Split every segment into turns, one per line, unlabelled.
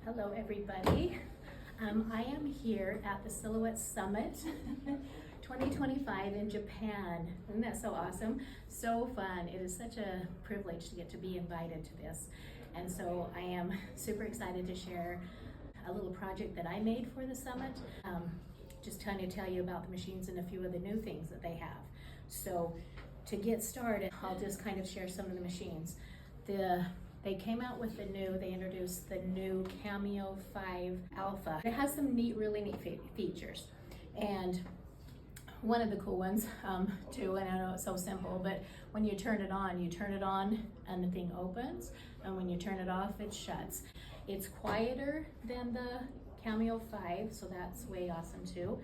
Hello everybody. I am here at the Silhouette Summit 2025 in Japan. Isn't that so awesome? So fun. It is such a privilege to get to be invited to this. And so I am super excited to share a little project that I made for the summit. Just trying to tell you about the machines and a few of the new things that they have. So to get started, I'll just kind of share some of the machines. They came out with they introduced the new Cameo 5 Alpha. It has some really neat features. And one of the cool ones too, and I know it's so simple, but when you turn it on and the thing opens, and when you turn it off, it shuts. It's quieter than the Cameo 5, so that's way awesome too.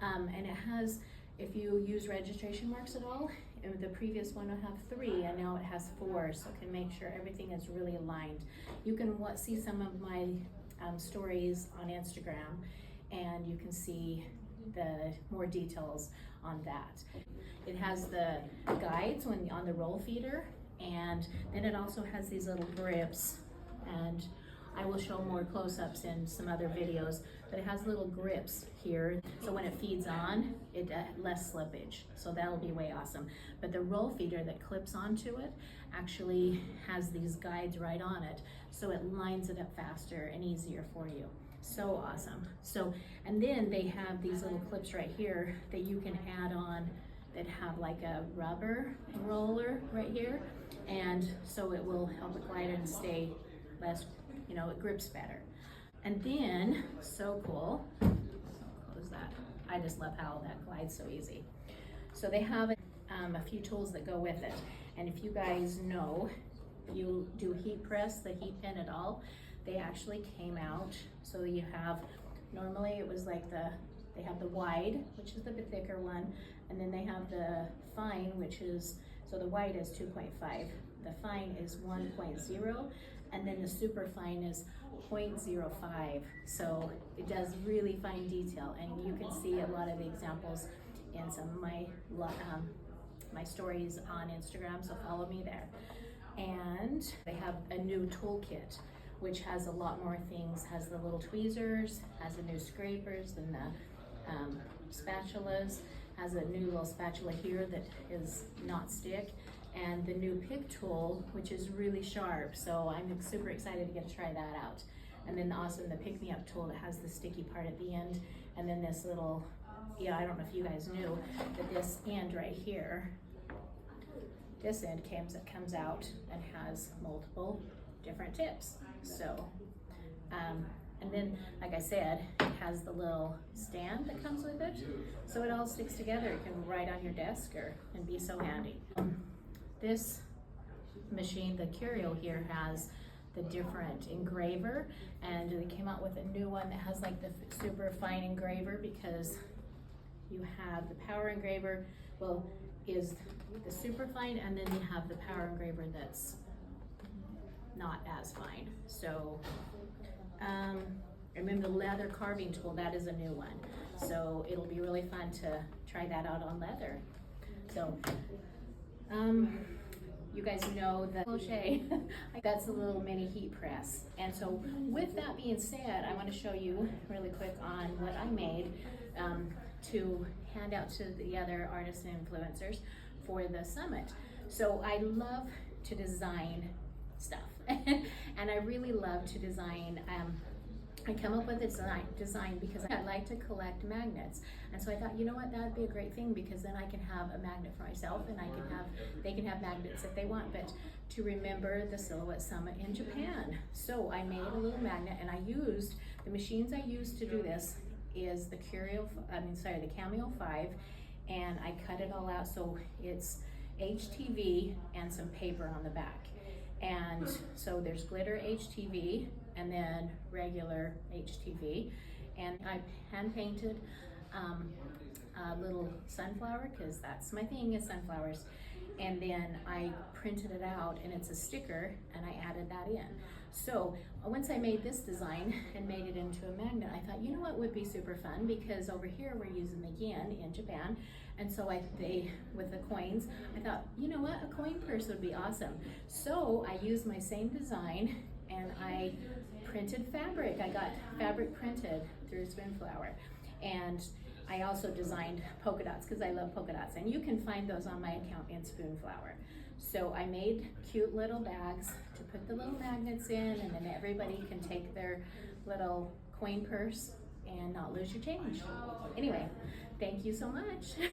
And it has, if you use registration marks at all, the previous one will have 3 and now it has 4, so it can make sure everything is really aligned. You can see some of my stories on Instagram, and you can see the more details on that. It has the guides on the roll feeder, and then it also has these little grips, and I will show more close-ups in some other videos, but it has little grips here, so when it feeds on, it less slippage, so that'll be way awesome. But the roll feeder that clips onto it actually has these guides right on it, so it lines it up faster and easier for you. So awesome. So, and then they have these little clips right here that you can add on that have like a rubber roller right here, and so it will help it glide and stay less, it grips better. And then, so cool, close that. I just love how that glides so easy. So they have a few tools that go with it. And if you guys know, if you do heat press, the heat pin at all, they actually came out. So you have, normally it was like they have the wide, which is the bit thicker one, and then they have the fine, which is, so the wide is 2.5, the fine is 1.0, and then the super fine is 0.05. So it does really fine detail, and you can see a lot of the examples in some of my stories on Instagram, so follow me there. And they have a new toolkit, which has a lot more things, has the little tweezers, has the new scrapers and the spatulas, has a new little spatula here that is not stick, and the new pick tool, which is really sharp, so I'm super excited to get to try that out. And then also the pick me up tool that has the sticky part at the end, and then this little, I don't know if you guys knew that this end right here, this end comes out and has multiple different tips. So, and then, like I said, it has the little stand that comes with it, so it all sticks together. It can write on your desk and be so handy. This machine, the Curio here, has the different engraver, and they came out with a new one that has like the super fine engraver, because you have the power engraver, is the super fine, and then you have the power engraver that's not as fine. So remember the leather carving tool, that is a new one, so it'll be really fun to try that out on leather. So you guys know the crochet, that's a little mini heat press. And so with that being said, I want to show you really quick on what I made to hand out to the other artists and influencers for the summit. So I love to design stuff and I really love to design. I come up with a design because I like to collect magnets, and so I thought, you know what, that would be a great thing, because then I can have a magnet for myself, and they can have magnets if they want, but to remember the Silhouette Summit in Japan. So I made a little magnet, and I used the machines I used to do this is the the Cameo 5, and I cut it all out so it's HTV and some paper on the back. And so there's glitter HTV and then regular HTV, and I hand painted a little sunflower, because that's my thing, is sunflowers, and then I printed it out and it's a sticker, and I added that in. So once I made this design and made it into a magnet, I thought, you know what would be super fun, because over here we're using the yen in Japan, and so with the coins, I thought, you know what, a coin purse would be awesome. So I used my same design and I printed fabric. I got fabric printed through Spoonflower. And I also designed polka dots because I love polka dots. And you can find those on my account in Spoonflower. So I made cute little bags to put the little magnets in, and then everybody can take their little coin purse and not lose your change. Anyway, thank you so much.